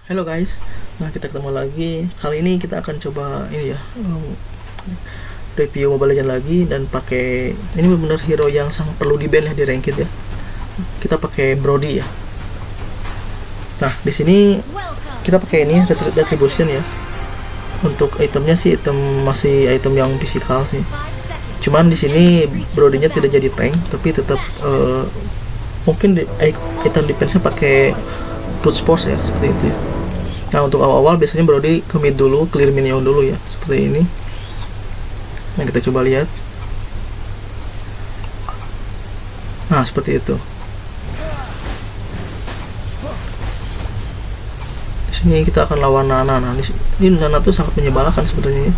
Halo guys, nah kita ketemu lagi. Kali ini kita akan coba ini ya, review Mobile Legends lagi dan pakai ini benar-benar hero yang sangat perlu di ban ya di ranked ya. Kita pakai Brody ya. Nah di sini kita pakai ini retribution ya. Untuk itemnya sih masih item yang fisikal sih. Cuman di sini Brody-nya tidak jadi tank, tapi tetap mungkin item defense-nya pakai brute force ya, seperti itu ya. Nah untuk awal-awal biasanya Brody ke mid dulu, clear minion dulu ya, seperti ini. Nah kita coba lihat. Nah seperti itu. Di sini kita akan lawan Nana. Nah ini Nana tuh sangat menyebalkan sebenarnya.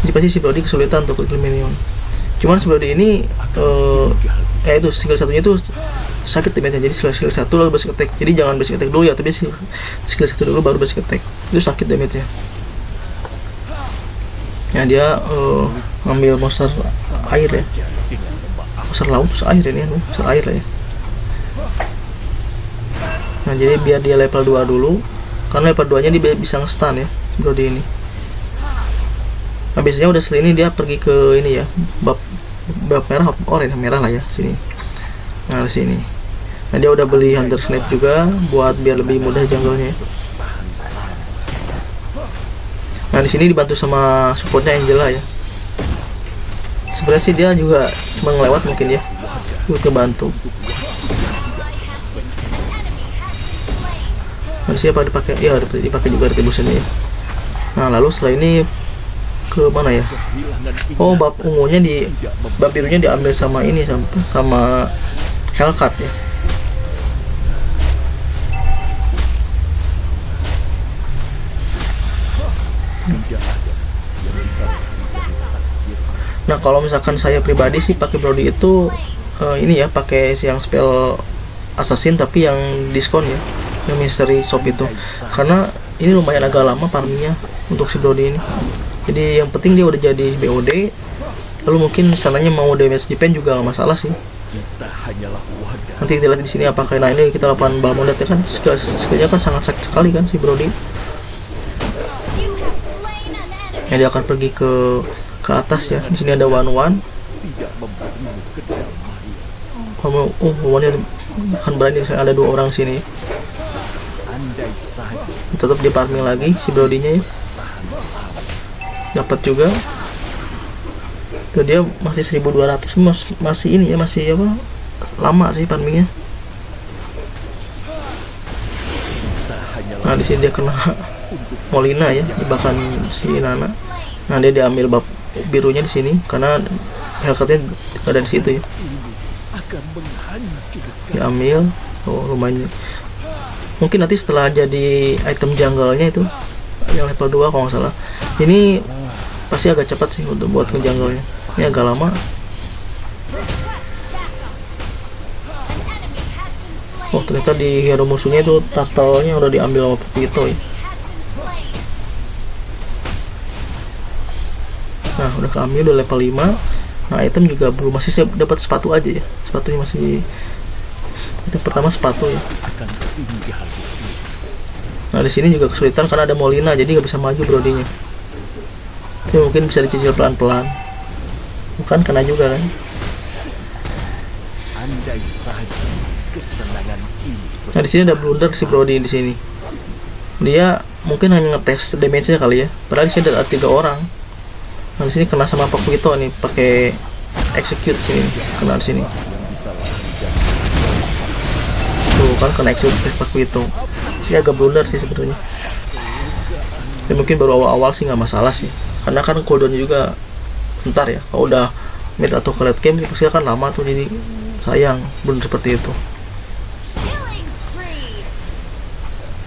Jadi pasti si Brody kesulitan untuk clear minion. Cuman si Brody ini itu skill satunya itu sakit damage-nya, jadi skill 1 lalu basic attack. Jadi jangan basic attack dulu ya, tapi skill 1 dulu baru basic attack. Itu sakit damage-nya. Ya dia ngambil monster air ya. Monster laut terus air ini, monster air lah ya. Nah, jadi biar dia level 2 dulu. Karena level 2-nya dia bisa nge-stun ya, Brody ini. Nah, biasanya udah setelah ini dia pergi ke ini ya, bab merah, orange merah lah ya sini. Nah, di sini. Nah, dia udah beli Hunter Snake juga buat biar lebih mudah jungle-nya. Nah, di sini dibantu sama supportnya Angela ya. Sebenarnya sih dia juga cuma ngelewat mungkin ya. Gue kebantu. Nah, di sini apa dipakai? Ya, dipakai juga retribution ya. Nah, lalu setelah ini ke mana ya? Oh, bab ungunya bab birunya diambil sama ini sama Hellcat ya. Nah kalau misalkan saya pribadi sih pakai Brody itu ini ya, pakai yang spell assassin tapi yang diskon ya, yang mystery shop itu, karena ini lumayan agak lama farmingnya untuk si Brody ini. Jadi yang penting dia udah jadi BOD, lalu mungkin sananya mau damage defense juga gak masalah sih. Nanti kita lihat di sini apakah. Nah ini kita lakukan Balmondet ya kan, skillnya kan sangat sakit sekali kan si Brody. Ya, dia akan pergi ke atas ya. Di sini ada one. One-nya akan berani, ada 2 orang sini. Tetap dia farming lagi si Brody-nya ya. Dapat juga. Tuh dia masih 1200, masih ini ya, masih apa? Lama sih farmingnya. Nah, di sini dia kena Molina ya, jebakan si Nana. Nah, dia diambil bab birunya di sini karena Hellcat-nya ada di situ ya. Diambil. Oh, lumayan. Mungkin nanti setelah jadi item jungle-nya itu yang level 2 kalau nggak salah. Ini pasti agak cepat sih untuk buat nge-jungle-nya. Ini agak lama. Oh, ternyata di hero musuhnya itu turtle-nya udah diambil sama Pepito ya. Nah, udah keambil, udah level 5. Nah, item juga belum, masih dapat sepatu aja ya. Sepatunya masih item pertama sepatu ya. Nah, di sini juga kesulitan karena ada Molina, jadi nggak bisa maju Brody-nya. Tapi mungkin bisa dicicil pelan-pelan. Bukan kena juga kan. Nah, di sini ada blunder si Brody di sini. Dia mungkin hanya ngetes damage-nya kali ya. Padahal di sini ada 3 orang. Nah, di sini kena sama Pakuito nih, pakai execute sini, kena di sini. Tuh kan kena execute Pakuito. Ini agak blunder sih sebenarnya. Ya, mungkin baru awal-awal sih nggak masalah sih, karena kan cooldown-nya juga bentar ya. Kalau udah mid atau ke late game pasti akan lama tuh, jadi sayang blunder seperti itu.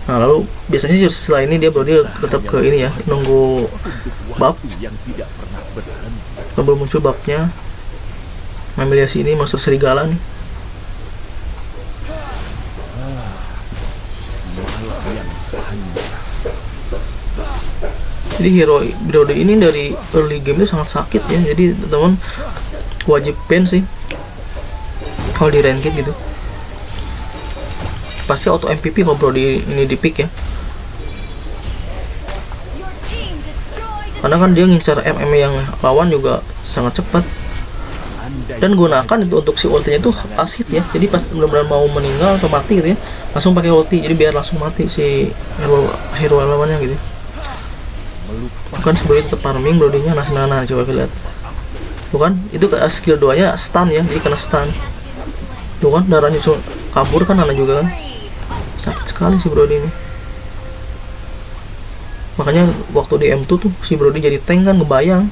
Nah lalu biasanya sih setelah ini dia tetap ke ini ya, nunggu bab. Belum muncul babnya. Ngambil ya sini monster serigala nih. Jadi hero Brody ini dari early game itu sangat sakit ya. Jadi teman wajib ban sih kalau di ranked gitu. Pasti auto MVP kalau Brody ini di pick ya. karena kan dia ngincar MM yang lawan juga sangat cepat. Dan gunakan itu untuk si ultinya itu asid ya, jadi pas benar-benar mau meninggal atau mati gitu ya, langsung pakai ulti, jadi biar langsung mati si hero lawannya gitu. Bukan sebenarnya tetap farming brodinya. Nah coba kita lihat, bukan itu skill 2 nya stun ya, jadi kena stun tuh kan, darahnya kabur kan, Nana juga kan, sakit sekali si Brody ini. Makanya waktu di M2 tuh si Brody jadi tank kan, ngebayang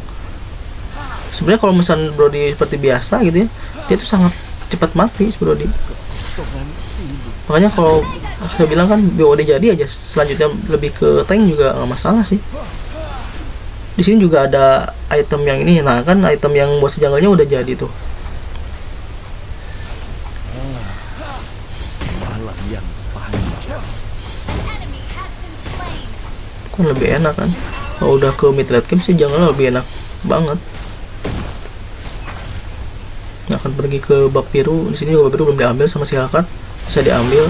sebenarnya kalau misalnya Brody seperti biasa gitu ya, dia tuh sangat cepat mati si Brody. Makanya kalau saya bilang kan BOD jadi aja, selanjutnya lebih ke tank juga nggak masalah sih. Di sini juga ada item yang ini, nah kan item yang buat si jungle-nya udah jadi tuh. Kan lebih enak kan, kalau udah ke mid late game sih jungle lebih enak banget. Akan pergi ke bab biru. Di sini juga bab biru belum diambil sama si Hakat, bisa diambil.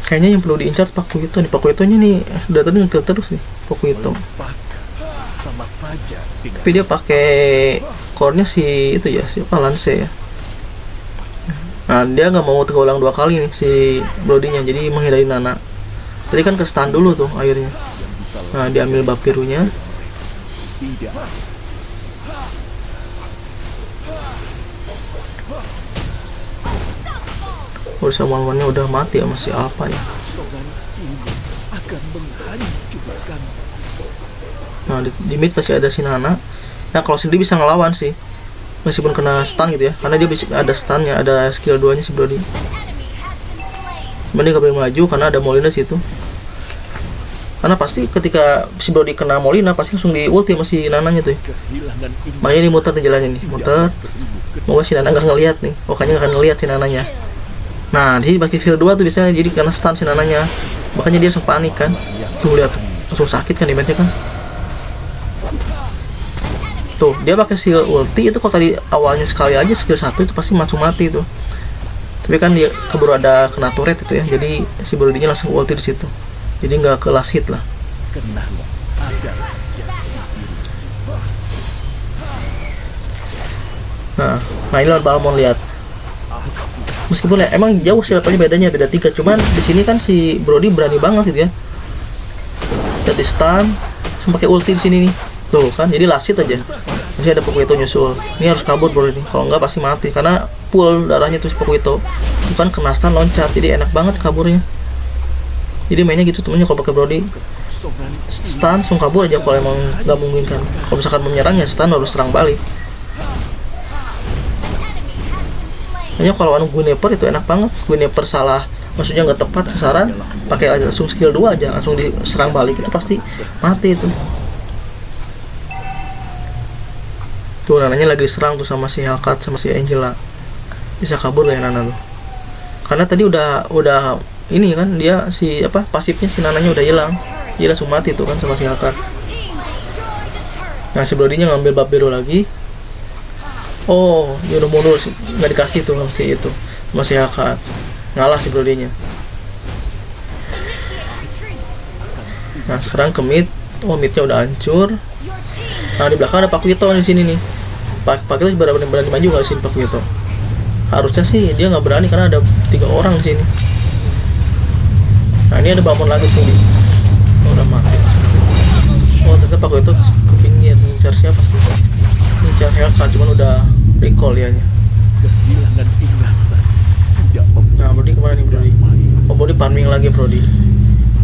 Kayaknya yang perlu diincar Pakuito nih. Pakuitonya nih udah tadi ngekill terus nih Pakuito. Tapi dia pakai core-nya si itu ya, siapa, Lance ya. Nah dia nggak mau terulang 2 kali nih si Brody-nya, jadi menghindari Nana. Tadi kan ke stun dulu tuh akhirnya. Nah diambil bab birunya. Urusan lawannya udah mati ya, masih apa ya. Nah di mid masih ada si Nana. Nah kalau sendiri bisa ngelawan sih, meskipun kena stun gitu ya, karena dia bisa ada stunnya, ada skill 2 nya si Brody. Cuman dia gak boleh maju karena ada Molina situ. Karena pasti ketika si Brody kena Molina pasti langsung di ulti sama si Nananya tuh ya. Makanya ini muter nih jalannya nih, muter. Moga si Nana gak ngeliat nih, pokoknya gak akan ngeliat si Nananya. Nah di pakai skill 2 tuh biasanya jadi kena stun si Nananya, makanya dia langsung panik kan. Tuh lihat, langsung sakit kan damage-nya kan. Tuh dia pakai skill ulti itu, kalau tadi awalnya sekali aja skill 1 itu pasti langsung mati tuh. Tapi kan dia keburu ada kena turret itu ya, jadi si Brody-nya langsung ulti di situ. Jadi nggak ke last hit lah. Nah ini lawan Balmond, lihat. Meskipun ya emang jauh sih levelnya, bedanya beda 3, cuman di sini kan si Brody berani banget gitu ya. Jadi stun, langsung pakai ulti di sini nih. Tuh kan, jadi last hit aja. Masih ada Pakuito nyusul. Ini harus kabur Brody, kalau nggak pasti mati karena full darahnya tuh si Pakuito. Bukan kena stun loncat, jadi enak banget kaburnya. Jadi mainnya gitu temennya kalau pakai Brody, stun langsung kabur aja kalau emang nggak memungkinkan. Kalau misalkan menyerang ya stun harus serang balik. Hanya kalau anu Guineper itu enak banget. Guineper salah, maksudnya nggak tepat sasaran, pakai langsung skill 2 aja langsung diserang balik, itu pasti mati itu. Tuh Nananya lagi diserang tuh sama si Hakat sama si Angela, bisa kabur lah ya Nana tuh. Karena tadi udah ini kan dia si apa pasifnya si Nananya udah hilang, dia langsung mati tuh kan sama si Hakat. Nah si Brody-nya ngambil bab biru lagi. Oh dia udah mundur, nggak dikasih tuh si itu masih Hakat, ngalah si Brody-nya. Nah sekarang ke mid. Oh midnya udah hancur. Nah di belakang ada Pakuito di sini nih. Pakuito berani maju nggak sih Pakuito? Harusnya sih dia nggak berani karena ada 3 orang di sini. Nah ini ada Balmond lagi sini. Oh, udah mati. Oh ternyata Pakuito ke pinggir, ngincar siapa sih? Ngincar Hellcat, cuman udah recall dianya. Nah Brody kemana nih Brody? Oh Brody farming lagi Brody.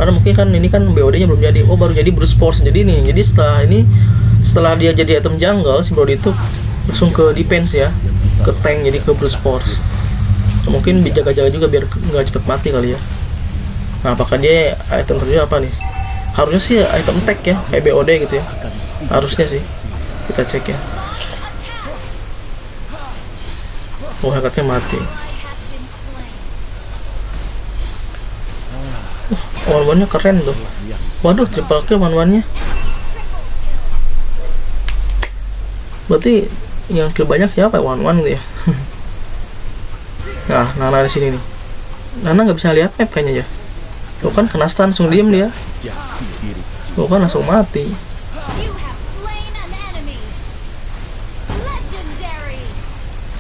Karena mungkin kan ini kan BOD nya belum jadi. Oh baru jadi Bruce Force. Jadi nih, jadi setelah dia jadi item jungle, si Brody itu langsung ke defense ya, ke tank, jadi ke Bruce Force. Mungkin dijaga-jaga juga biar nggak cepet mati kali ya. Nah apakah dia item terjadi apa nih? Harusnya sih item tag ya, kayak BOD gitu ya. Harusnya sih. Kita cek ya. Oh Hekatnya mati. One-one-nya keren tuh. Waduh triple kill one-one-nya. Berarti yang kill banyak siapa ya? One-one gitu ya. Nah Nana di sini nih. Nana nggak bisa lihat map kayaknya ya. Tuh kan kena stun langsung diem dia. Tuh kan langsung mati.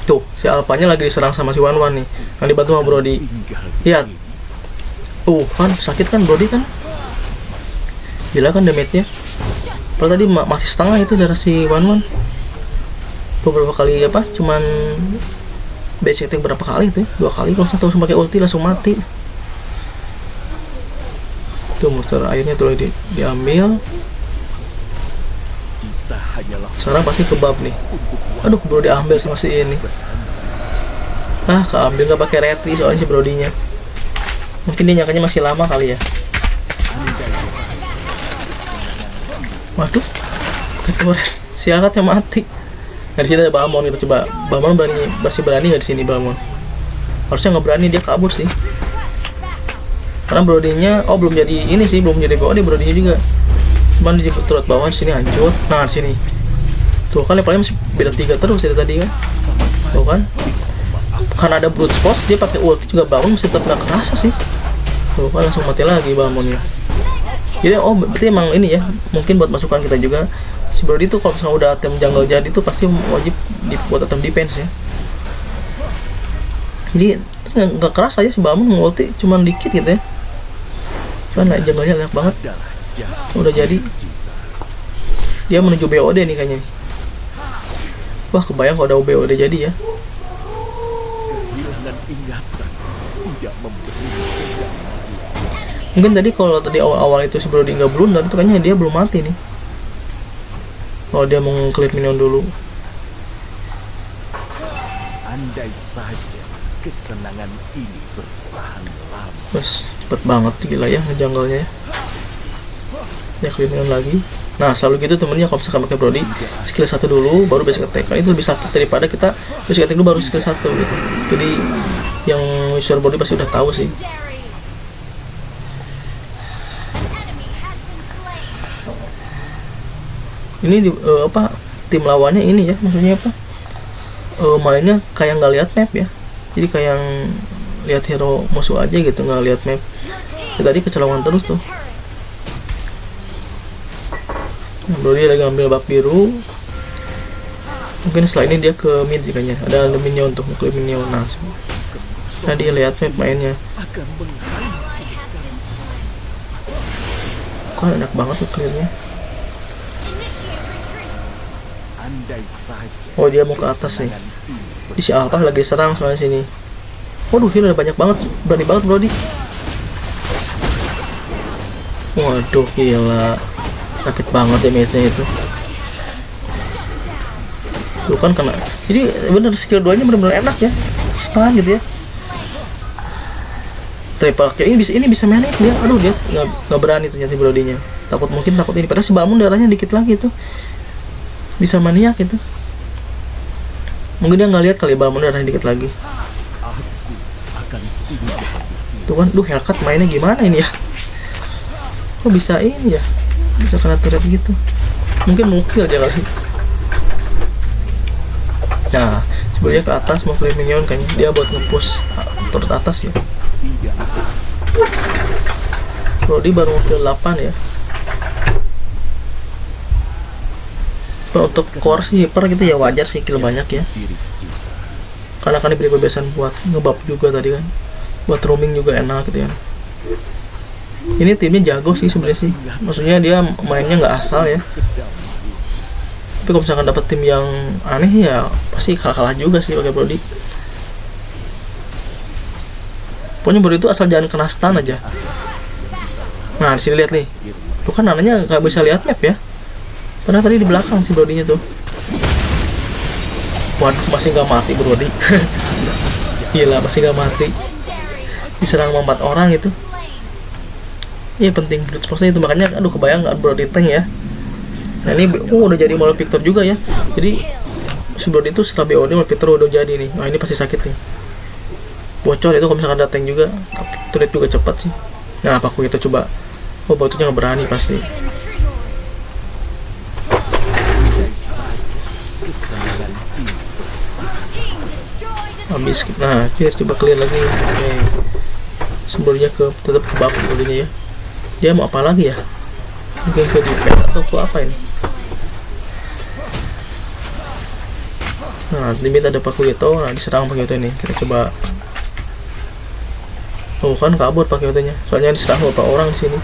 Tuh si Alpanya lagi diserang sama si Wanwan nih, yang dibantu sama Brody. Lihat. Tuh kan sakit kan Brody kan. Gila kan damage-nya. Padahal tadi masih setengah itu darah si Wanwan. Beberapa kali apa? Cuman basic attack berapa kali itu? 2 kali. Kalau satu langsung pakai ulti langsung mati. Tuh monster airnya tuh diambil. Sekarang pasti kebab nih. Aduh, Brody diambil sama si ini. Ah, keambil nggak pakai retri soalnya si Brody-nya. Mungkin dia nyangkanya masih lama kali ya. Waduh, si akatnya mati. Nah, di sini ada Balmond, kita coba. Balmond masih berani nggak di sini Balmond? Harusnya nggak berani, dia kabur sih. Karena Brody-nya, belum jadi ini sih, belum jadi BOD Brody-nya juga. Cuman di turret bawah di sini hancur. Nah, di sini. Tuh kan levelnya masih beda 3 terus dari tadi kan. Tuh kan. Karena ada brute force, dia pakai ulti juga bangun masih tetap nggak kerasa sih. Tuh kan langsung mati lagi Balmond-nya. Jadi berarti emang ini ya, mungkin buat masukan kita juga. Si Brody itu kalau misalnya udah item jungle jadi tuh pasti wajib buat item defense ya. Jadi nggak keras aja si Balmond ulti cuman dikit gitu ya. Cuman naik jungle-nya enak banget. Udah jadi. Dia menuju BOD nih kayaknya. Wah, kebayang kalau ada BOD jadi ya. Mungkin tadi kalau tadi awal-awal itu si Brody nggak blunder itu kayaknya dia belum mati nih. Kalau dia mau clear minion dulu. Andai saja kesenangan ini bertahan lama. Bos, cepet banget gila ya ngejunggle-nya ya. Dia clear minion lagi. Nah, selalu gitu temennya kalau misalkan pakai Brody, skill 1 dulu baru basic attack. Kan itu lebih sakit daripada kita basic attack dulu baru skill 1 gitu. Jadi yang user Brody pasti udah tahu sih. Ini tim lawannya ini ya, maksudnya apa? Mainnya kayak nggak lihat map ya. Jadi kayak lihat hero musuh aja gitu, nggak lihat map. Ya, tadi kecolongan terus tuh. Nah, Brody lagi ambil bak biru. Mungkin setelah ini dia ke mid kayaknya. Ada minion untuk nge-clear minion. Nah, dia lihat map mainnya. Kok enak banget tuh clearnya. Oh, dia mau ke atas nih. Di si Alpha lagi serang soalnya sini. Waduh, ini udah banyak banget. Berani banget Brody. Waduh, gila. Sakit banget ya damage-nya itu. Tuh kan kena. Jadi bener skill 2-nya bener-bener enak ya. Stun gitu ya. Triple kill ini bisa manage dia. Aduh, dia nggak berani ternyata Brody-nya. Takut ini. Padahal si Balmond darahnya dikit lagi tuh. Bisa maniak itu. Mungkin dia nggak lihat kali Balmond darahnya dikit lagi. Tuh kan, Hellcat mainnya gimana ini ya? Kok bisa ini ya? Bisa kena turret gitu. Mungkin mukil aja kali. Nah, sebelumnya ke atas mau clear minion kayaknya dia buat nge-push turret atas ya. Brody baru kill 8 ya. Untuk core sih per gitu ya wajar sih kill banyak ya. Karena kan diberi kebebasan buat ngebab juga tadi kan. Buat roaming juga enak gitu ya. Ini timnya jago sih sebenarnya sih. Maksudnya dia mainnya nggak asal ya. Tapi kalau misalkan dapat tim yang aneh ya pasti kalah juga sih pakai Brody. Pokoknya Brody itu asal jangan kena stun aja. Nah, di sini lihat nih. Tuh kan nananya nggak bisa lihat map ya. Padahal tadi di belakang si Brody-nya tuh. Waduh, masih nggak mati Brody. Gila, masih nggak mati. Diserang 4 orang itu. Iya, penting brute force-nya itu, makanya aduh kebayang nggak Brody tank ya. Nah, ini udah jadi Maul Victor juga ya. Jadi si Brody itu setelah BOD Maul Victor udah jadi nih. Nah, ini pasti sakit nih. Bocor itu kalau misalkan ada tank juga. Turret juga cepat sih. Nah, apa aku kita coba. Oh, batunya nggak berani pasti. Habis. Nah, coba clear lagi. Oke. Brodinya tetap ke bab Brodinya ya. Dia mau apa lagi ya? Mungkin ke dipet atau ke apa ini? Nah, limit ada Pakugeto. Nah, diserang Pakugeto ini. Kita coba. Oh, kan kabur Pakugetonya. Soalnya diserang beberapa orang di sini.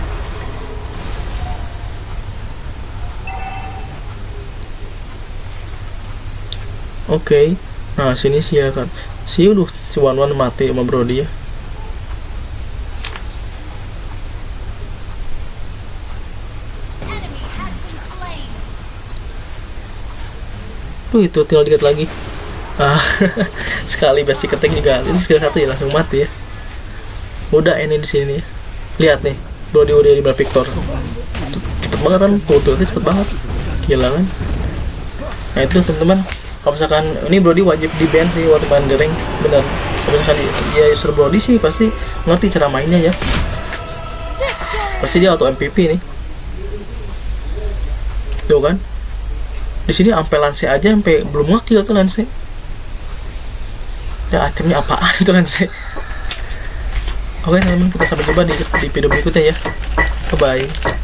Oke. Nah, sini sih ya kan. Si Wan Wan mati sama Brody ya. Itu tinggal dikit lagi. Ah, sekali basic attack juga. Ini skill 1 ya langsung mati ya. Udah ini di sini. Lihat nih, Brody udah di Victor. Cepet banget kan, itu cepet banget. Gila kan? Nah itu teman-teman. Kalau misalkan ini Brody wajib di ban sih waktu main The Rank, bener. Kalau misalkan dia user Brody sih pasti ngerti cara mainnya ya. Pasti dia auto MVP nih. Tuh kan? Di sini sampai Lance aja sampai belum ngekill tuh Lance. Ya itemnya apaan itu Lance? Oke teman-teman, kita sampai jumpa di video berikutnya ya. Bye bye.